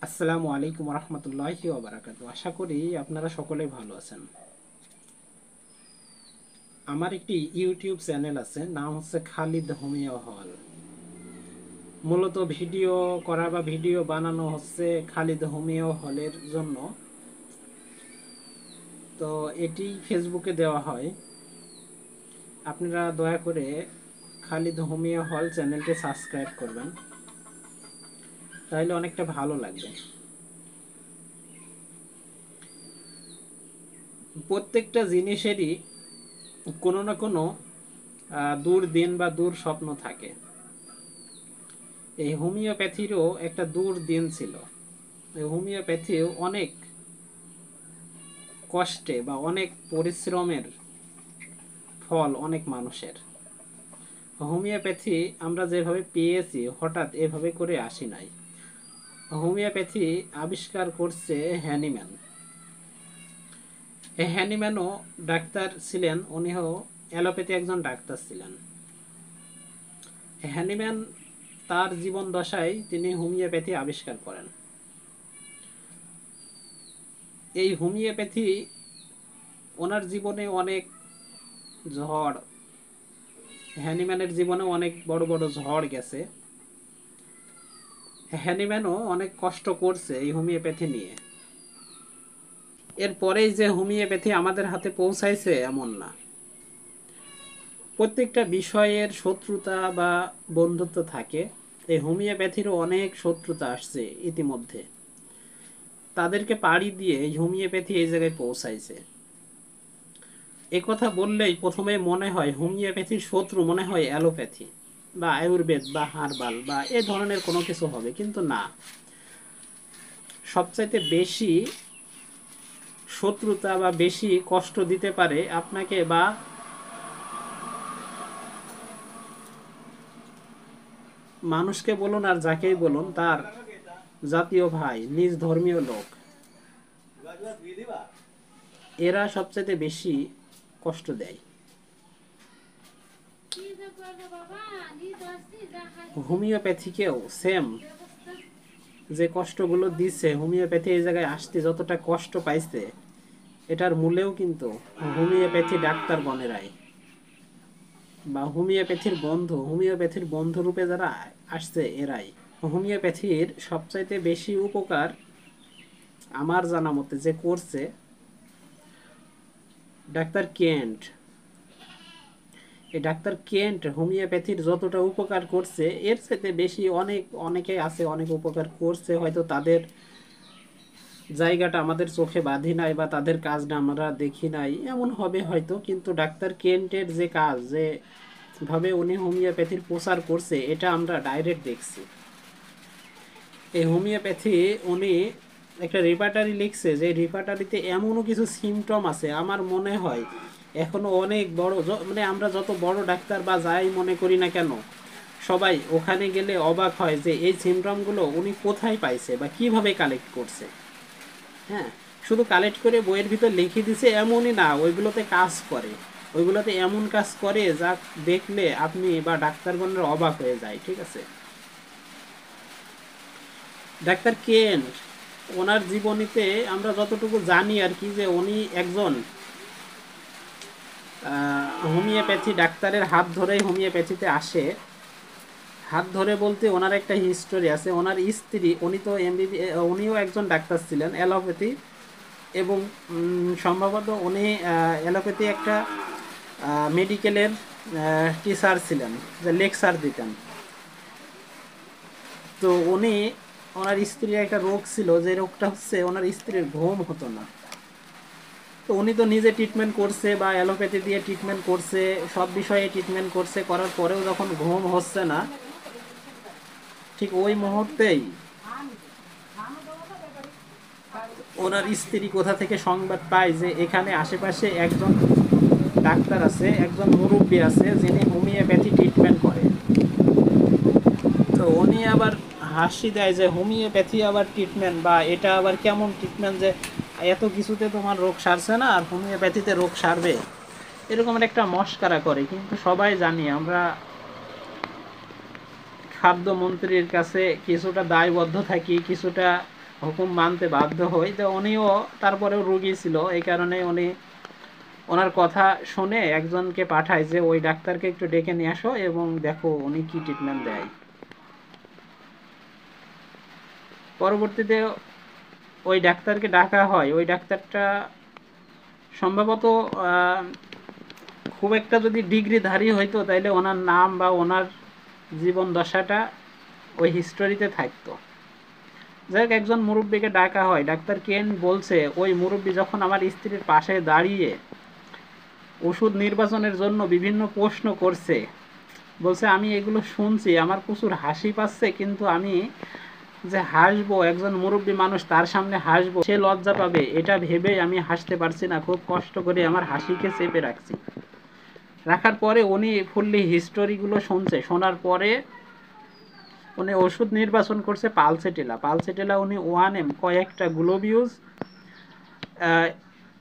আসসালামু আলাইকুম রহমতুল্লাহি ওয়া বারাকাতুহু। আশা করি আপনারা সকলেই ভালো আছেন। আমার একটি ইউটিউব চ্যানেল আছে, নাম হচ্ছে খালিদ হোমিও হল। মূলত ভিডিও করা বা ভিডিও বানানো হচ্ছে খালিদ হোমিও হলের জন্য। তো এটি ফেসবুকে দেওয়া হয়। আপনারা দয়া করে খালিদ হোমিও হল চ্যানেলটি সাবস্ক্রাইব করবেন, তাহলে অনেকটা ভালো লাগবে। প্রত্যেকটা জিনিসেরই কোনো না কোনো দূর দিন বা দূর স্বপ্ন থাকে। এই হোমিওপ্যাথিরও একটা দূর দিন ছিল। এই হোমিওপ্যাথিও অনেক কষ্টে বা অনেক পরিশ্রমের ফল অনেক মানুষের। হোমিওপ্যাথি আমরা যেভাবে পেয়েছি হঠাৎ এভাবে করে আসি নাই। হোমিওপ্যাথি আবিষ্কার করছে হ্যানিম্যান। এই হ্যানিম্যানও ডাক্তার ছিলেন, উনিও অ্যালোপ্যাথি একজন ডাক্তার ছিলেন। হ্যানিম্যান তার জীবন দশায় তিনি হোমিওপ্যাথি আবিষ্কার করেন। এই হোমিওপ্যাথি ওনার জীবনে অনেক ঝড়, হ্যানিম্যানের জীবনে অনেক বড় বড় ঝড় গেছে। হ্যানিম্যানও অনেক কষ্ট করছে এই হোমিওপ্যাথি নিয়ে। এরপরেই যে হোমিওপ্যাথি আমাদের হাতে পৌঁছাইছে এমন না। প্রত্যেকটা বিষয়ের শত্রুতা বা বন্ধুত্ব থাকে। এই হোমিওপ্যাথিরও অনেক শত্রুতা আসছে ইতিমধ্যে, তাদেরকে পাড়ি দিয়ে এই হোমিওপ্যাথি এই জায়গায় পৌঁছাইছে। এ কথা বললেই প্রথমে মনে হয় হোমিওপ্যাথির শত্রু মনে হয় অ্যালোপ্যাথি বা আয়ুর্বেদ বা হার্বাল বা এ ধরনের কোনো কিছু হবে, কিন্তু না। সবচাইতে বেশি শত্রুতা বা বেশি কষ্ট দিতে পারে আপনাকে বা মানুষকে বলুন আর যাকেই বলুন, তার জাতীয় ভাই, নিজ ধর্মীয় লোক, এরা সবচাইতে বেশি কষ্ট দেয়। হোমিওপ্যাথিকেও সেম যে কষ্টগুলো দিচ্ছে, হোমিওপ্যাথি এই জায়গায় আসতে যতটা কষ্ট পাইছে, এটার মূলেও কিন্তু হোমিওপ্যাথি ডাক্তার গণেরাই বা হোমিওপ্যাথির বন্ধু রূপে যারা আসছে এরাই। হোমিওপ্যাথির সবচাইতে বেশি উপকার আমার জানা মতে যে করছে ডাক্তার কেন্ট। এই ডাক্তার কেন্ট হোমিওপ্যাথির যতটা উপকার করছে এর চাইতে বেশি অনেকে আছে, অনেক উপকার করছে, হয়তো তাদের জায়গাটা আমাদের চোখে বাঁধি নাই বা তাদের কাজটা আমরা দেখি নাই, এমন হবে হয়তো। কিন্তু ডাক্তার কেন্টের যে কাজ, যে ভাবে উনি হোমিওপ্যাথির প্রচার করছে, এটা আমরা ডাইরেক্ট দেখছি। এই হোমিওপ্যাথি উনি একটা রিপার্টারি লিখছে, যে রিপার্টারিতে এমনও কিছু সিমটম আছে আমার মনে হয় এখনো অনেক বড়, মানে আমরা যত বড় ডাক্তার বা যাই মনে করি না কেন, সবাই ওখানে গেলে অবাক হয় যে এই সিমটমগুলো উনি কোথায় পাইছে বা কিভাবে কালেক্ট করছে। হ্যাঁ, শুধু কালেক্ট করে বইয়ের ভিতর লিখে দিছে এমনই না, ওইগুলোতে কাজ করে। ওইগুলোতে এমন কাজ করে যা দেখলে আপনি বা ডাক্তারগণরা অবাক হয়ে যায়। ঠিক আছে, ডাক্তার কেন ওনার জীবনীতে আমরা যতটুকু জানি আর কি, যে উনি একজন হোমিওপ্যাথি ডাক্তারের হাত ধরেই হোমিওপ্যাথিতে আসে। হাত ধরে বলতে ওনার একটা হিস্টোরি আছে। ওনার স্ত্রী, উনি তো উনিও একজন ডাক্তার ছিলেন অ্যালোপ্যাথি, এবং সম্ভবত উনি অ্যালোপ্যাথি একটা মেডিকেলের টিচার ছিলেন, যে লেকচার দিতেন। তো উনি, ওনার স্ত্রীর একটা রোগ ছিল, যে রোগটা হচ্ছে ওনার স্ত্রীর ঘুম হতো না। তো উনি তো নিজে ট্রিটমেন্ট করছে বা অ্যালোপ্যাথি দিয়ে ট্রিটমেন্ট করছে, সব বিষয়ে ট্রিটমেন্ট করছে, করার পরেও যখন ঘুম হচ্ছে না, ঠিক ওই মুহূর্তেই ওনার স্ত্রী কোথা থেকে সংবাদ পায় যে এখানে আশেপাশে একজন ডাক্তার আছে, একজন মুরব্বী আছে, যিনি হোমিওপ্যাথি ট্রিটমেন্ট করে। তো উনি আবার হাসি দেয় যে হোমিওপ্যাথি আবার ট্রিটমেন্ট, বা এটা আবার কেমন ট্রিটমেন্ট যে এত কিছুতে তোমার রোগ সারছে না আর হোমিওপ্যাথিতে রোগ সারবে, এরকম একটা মস্কারা করে। কিন্তু সবাই জানি আমরা খাদ্যমন্ত্রীর কাছে কিছুটা দায়বদ্ধ থাকি, কিছুটা হুকুম মানতে বাধ্য হই। তো উনিও তারপরেও রুগী ছিল, এই কারণে উনি ওনার কথা শুনে একজনকে পাঠায় যে ওই ডাক্তারকে একটু ডেকে নিয়ে আসো এবং দেখো উনি কি ট্রিটমেন্ট দেয়। পরবর্তীতে ওই ডাক্তারকে ডাকা হয়। ওই ডাক্তারটা সম্ভবত আহ, খুব একটা যদি ডিগ্রিধারী হইতো তাইলে ওনার নাম বা ওনার জীবন দশাটা ওই হিস্টোরিতে থাকতো। যাই হোক, একজন মুরব্বীকে ডাকা হয়। ডাক্তার কেন বলছে ওই মুরব্বী যখন আমার স্ত্রীর পাশে দাঁড়িয়ে ওষুধ নির্বাচনের জন্য বিভিন্ন প্রশ্ন করছে, বলছে আমি এগুলো শুনছি, আমার প্রচুর হাসি পাচ্ছে, কিন্তু আমি যে হাসবো, একজন মুরব্বী মানুষ তার সামনে হাসবো, সে লজ্জা পাবে, এটা ভেবেই আমি হাসতে পারছি না, খুব কষ্ট করে আমার হাসিকে চেপে রাখছি। রাখার পরে উনি ফুললি হিস্টোরিগুলো শুনছে। শোনার পরে উনি ওষুধ নির্বাচন করছে পালসেটিলা। পালসেটিলা উনি 1 এম কয়েকটা গ্লোবিউজ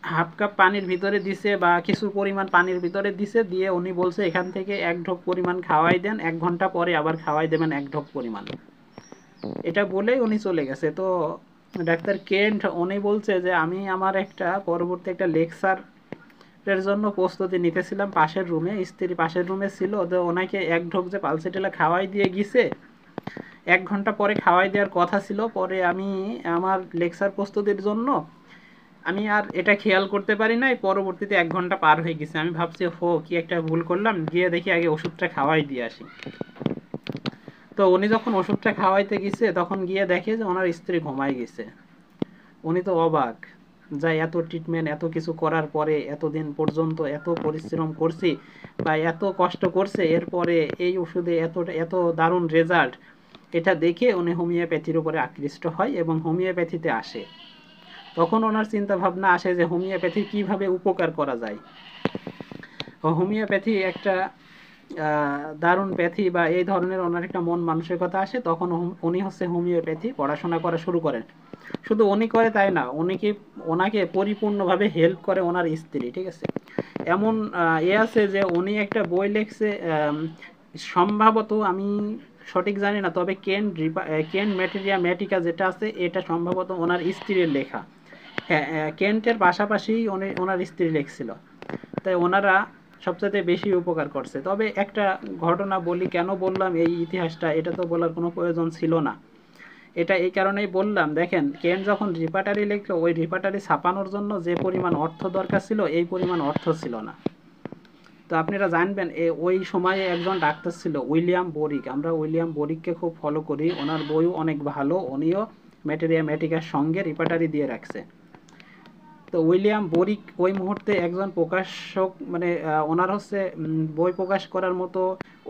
হাফ কাপ পানির ভিতরে দিছে বা কিছু পরিমাণ পানির ভিতরে দিছে, দিয়ে উনি বলছে এখান থেকে 1 ঢোক পরিমাণ খাওয়াই দেন, 1 ঘন্টা পরে আবার খাওয়াই দেবেন 1 ঢোক পরিমাণ। এটা বলেই উনি চলে গেছে। তো ডাক্তার কেন্ট উনি বলছে যে আমি আমার একটা পরবর্তী একটা লেকচার এর জন্য প্রস্তুতি নিতেছিলাম পাশের রুমে, স্ত্রী পাশের রুমে ছিল। তো ওনাকে 1 ঢোক যে পালসেটিলা খাওয়াই দিয়ে গিয়েছে, 1 ঘন্টা পরে খাওয়াই দেওয়ার কথা ছিল। পরে আমি আমার লেকচার প্রস্তুতির জন্য আমি আর এটা খেয়াল করতে পারি নাই। পরবর্তীতে 1 ঘন্টা পার হয়ে গেছে, আমি ভাবছি হো কি একটা ভুল করলাম, গিয়ে দেখি আগে ওষুধটা খাওয়াই দিয়ে আসি। তো উনি যখন ওষুধটা খাওয়াইতে গেছে তখন গিয়ে দেখে যে ওনার স্ত্রী ঘুমায় গেছে। উনি তো অবাক, যা এত ট্রিটমেন্ট এত কিছু করার পরে, এতদিন পর্যন্ত এত পরিশ্রম করছি বা এত কষ্ট করছে, এরপরে এই ওষুধে এত এত দারুণ রেজাল্ট, এটা দেখে উনি হোমিওপ্যাথির উপরে আকৃষ্ট হয় এবং হোমিওপ্যাথিতে আসে। তখন ওনার চিন্তা ভাবনা আসে যে হোমিওপ্যাথি কিভাবে উপকার করা যায়। হোমিওপ্যাথি একটা দারুণ প্যাথি বা এই ধরনের ওনার একটা মন মানসিকতা আসে। তখন উনি হচ্ছে হোমিওপ্যাথি পড়াশোনা করা শুরু করেন। শুধু উনি করে তাই না, ওনাকে পরিপূর্ণভাবে হেল্প করে ওনার স্ত্রী, ঠিক আছে। এমন আছে যে উনি একটা বই লিখছে, সম্ভবত আমি সঠিক জানি না, তবে কেন ম্যাটেরিয়া ম্যাটিকা যেটা আছে এটা সম্ভবত ওনার স্ত্রীর লেখা। হ্যাঁ, কেন্টের পাশাপাশি উনি ওনার স্ত্রী লিখছিল। তাই ওনারা সবচেয়ে বেশি উপকার করছে। তবে একটা ঘটনা বলি, কেন বললাম এই ইতিহাসটা, এটা তো বলার কোনো প্রয়োজন ছিল না। এটা এই কারণেই বললাম, দেখেন কেন্ট যখন রিপার্টারি লিখলো, ওই রিপার্টারি ছাপানোর জন্য যে পরিমাণ অর্থ দরকার ছিল এই পরিমাণ অর্থ ছিল না। তো আপনারা জানবেন ওই সময়ে একজন ডাক্তার ছিল উইলিয়াম বোরিক। আমরা উইলিয়াম বোরিককে খুব ফলো করি, ওনার বইও অনেক ভালো, উনিও ম্যাটেরিয়া ম্যাটিকার সঙ্গে রিপার্টারি দিয়ে রাখছে। তো উইলিয়াম বোরিক ওই মুহূর্তে একজন প্রকাশক, মানে ওনার হচ্ছে বই প্রকাশ করার মতো,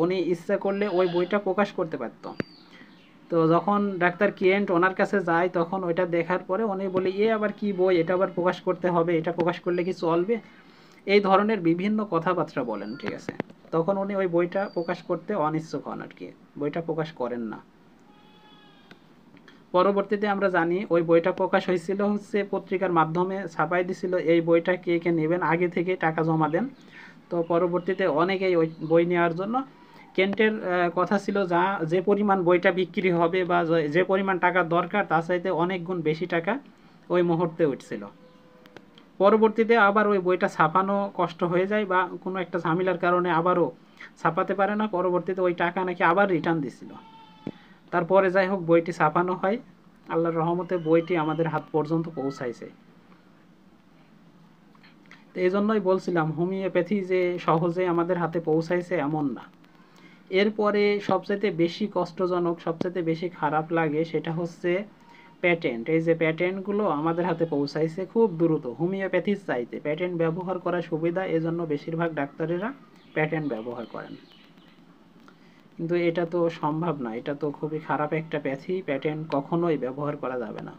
উনি ইচ্ছা করলে ওই বইটা প্রকাশ করতে পারত। তো যখন ডাক্তার কেন্ট ওনার কাছে যায় তখন ওইটা দেখার পরে উনি বলে আবার কি বই, এটা আবার প্রকাশ করতে হবে, এটা প্রকাশ করলে কি চলবে, এই ধরনের বিভিন্ন কথাবার্তা বলেন, ঠিক আছে। তখন উনি ওই বইটা প্রকাশ করতে অনিচ্ছুক হন আর কি, বইটা প্রকাশ করেন না। পরবর্তীতে আমরা জানি ওই বইটা প্রকাশ হয়েছিল হচ্ছে পত্রিকার মাধ্যমে ছাপাই দিছিল, এই বইটা কে কে নেবেন আগে থেকে টাকা জমা দেন। তো পরবর্তীতে অনেকেই ওই বই নেওয়ার জন্য, কেন্টের কথা ছিল যে পরিমাণ বইটা বিক্রি হবে বা যে পরিমাণ টাকা দরকার তার চাইতে অনেক গুণ বেশি টাকা ওই মুহূর্তে উঠছিল। পরবর্তীতে আবার ওই বইটা ছাপানো কষ্ট হয়ে যায় বা কোনো একটা ঝামেলার কারণে আবারও ছাপাতে পারে না। পরবর্তীতে ওই টাকা নাকি আবার রিটার্ন দিছিল। তারপরে যাই হোক বইটি ছাপানো হয়, আল্লাহর রহমতে বইটি আমাদের হাত পর্যন্ত পৌঁছাইছে। তো এই জন্যই বলছিলাম হোমিওপ্যাথি যে সহজে আমাদের হাতে পৌঁছাইছে এমন না। এরপরে সবচাইতে বেশি কষ্টজনক, সবচাইতে বেশি খারাপ লাগে সেটা হচ্ছে প্যাটেন্ট। এই যে প্যাটেন্টগুলো আমাদের হাতে পৌঁছাইছে খুব দ্রুত, হোমিওপ্যাথির চাইতে প্যাটেন্ট ব্যবহার করা সুবিধা, এজন্য বেশিরভাগ ডাক্তারেরা প্যাটেন্ট ব্যবহার করেন। কিন্তু এটা তো সম্ভব না, এটা তো খুবই খারাপ একটা প্যাথি, প্যাটেন্ট কখনোই ব্যবহার করা যাবে না।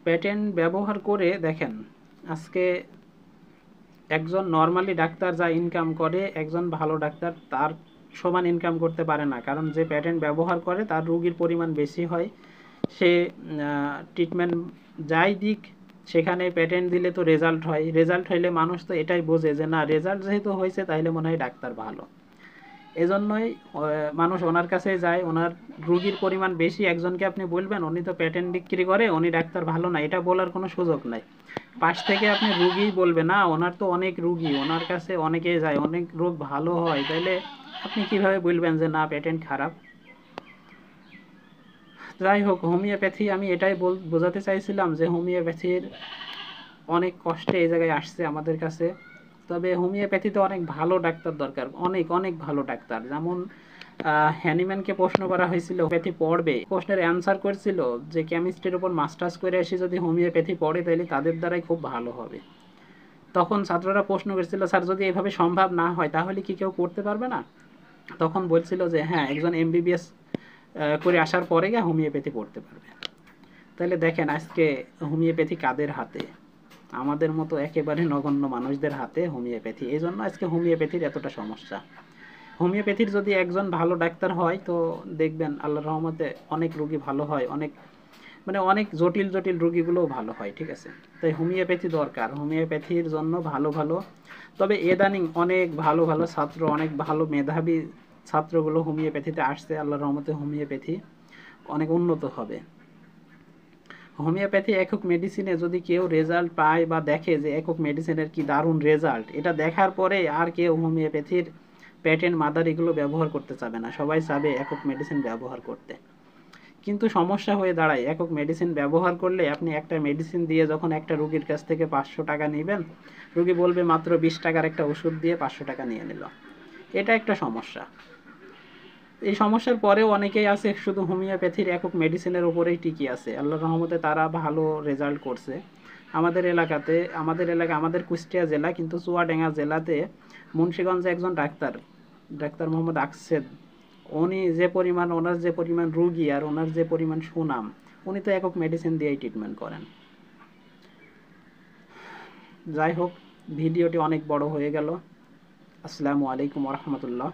প্যাটেন্ট ব্যবহার করে দেখেন, আজকে একজন নর্মালি ডাক্তার যা ইনকাম করে একজন ভালো ডাক্তার তার সমান ইনকাম করতে পারে না, কারণ যে প্যাটেন্ট ব্যবহার করে তার রোগীর পরিমাণ বেশি হয়। সে ট্রিটমেন্ট যাই দিক, সেখানে প্যাটেন্ট দিলে তো রেজাল্ট হয়, রেজাল্ট হইলে মানুষ তো এটাই বোঝে যে না রেজাল্ট যেহেতু হয়েছে তাহলে মনে হয় ডাক্তার ভালো। এজন্যই মানুষ ওনার কাছে যায়। ওনার রুগীর পরিমাণ বেশি, একজনকে আপনি বলবেন উনি তো পেটেন্ট বিক্রি করে, উনি ডাক্তার ভালো না, এটা বলার কোনো সুযোগ নাই। পাশ থেকে আপনি রুগী বলবে না, ওনার তো অনেক রুগী, ওনার কাছে অনেকেই যায়, অনেক রোগ ভালো হয়, তাইলে আপনি কিভাবে বলবেন যে না পেটেন্ট খারাপ? যাই হোক, হোমিওপ্যাথি আমি এটাই বোঝাতে চাইছিলাম যে হোমিওপ্যাথির অনেক কষ্টে এই জায়গায় আসছে আমাদের কাছে। তবে হোমিওপ্যাথিতে অনেক ভালো ডাক্তার দরকার, অনেক অনেক ভালো ডাক্তার। যেমন হ্যানিম্যানকে প্রশ্ন করা হয়েছিল হোমিওপ্যাথি পড়বে, প্রশ্নের অ্যান্সার করছিল যে কেমিস্ট্রির উপর মাস্টার্স করে এসে যদি হোমিওপ্যাথি পড়ে তাহলে তাদের দ্বারাই খুব ভালো হবে। তখন ছাত্ররা প্রশ্ন করছিল, স্যার যদি এভাবে সম্ভব না হয় তাহলে কি কেউ করতে পারবে না? তখন বলছিল যে হ্যাঁ, একজন এমবিবিএস করে আসার পরে গিয়ে হোমিওপ্যাথি পড়তে পারবে। তাহলে দেখেন আজকে হোমিওপ্যাথি কাদের হাতে? আমাদের মতো একেবারে নগণ্য মানুষদের হাতে হোমিওপ্যাথি। এই জন্য আজকে হোমিওপ্যাথির এতটা সমস্যা। হোমিওপ্যাথির যদি একজন ভালো ডাক্তার হয় তো দেখবেন আল্লাহর রহমতে অনেক রোগী ভালো হয়, অনেক মানে অনেক জটিল জটিল রোগীগুলোও ভালো হয়। ঠিক আছে, তাই হোমিওপ্যাথি দরকার, হোমিওপ্যাথির জন্য ভালো ভালো। তবে এদানিং অনেক ভালো ভালো ছাত্র, অনেক ভালো মেধাবী ছাত্রগুলো হোমিওপ্যাথিতে আসছে। আল্লাহর রহমতে হোমিওপ্যাথি অনেক উন্নত হবে। হোমিওপ্যাথি একক মেডিসিনে যদি কেউ রেজাল্ট পায় বা দেখে যে একক মেডিসিনের কি দারুণ রেজাল্ট, এটা দেখার পরে আর কেউ হোমিওপ্যাথির প্যাটেন্ট মাদার এগুলো ব্যবহার করতে চাবে না, সবাই চাবে একক মেডিসিন ব্যবহার করতে। কিন্তু সমস্যা হয়ে দাঁড়ায়, একক মেডিসিন ব্যবহার করলে আপনি একটা মেডিসিন দিয়ে যখন একটা রুগীর কাছ থেকে 500 টাকা নেবেন, রুগী বলবে মাত্র 20 টাকার একটা ওষুধ দিয়ে 500 টাকা নিয়ে নিল। এটা একটা সমস্যা। এই সমস্যার পরেও অনেকেই আছে শুধু হোমিওপ্যাথির একক মেডিসিনের উপরেই টিকে আছে। আল্লাহর রহমতে তারা ভালো রেজাল্ট করছে। আমাদের এলাকাতে, আমাদের কুষ্টিয়া জেলা, কিন্তু চুয়াডাঙ্গা জেলাতে মুন্সিগঞ্জে একজন ডাক্তার, ডাক্তার মোহাম্মদ আকসেদ, উনি যে পরিমাণ, ওনার যে পরিমাণ রুগী আর ওনার যে পরিমাণ সুনাম, উনি তো একক মেডিসিন দিয়েই ট্রিটমেন্ট করেন। যাই হোক, ভিডিওটি অনেক বড় হয়ে গেল। আসসালামু আলাইকুম ওয়া রাহমাতুল্লাহ।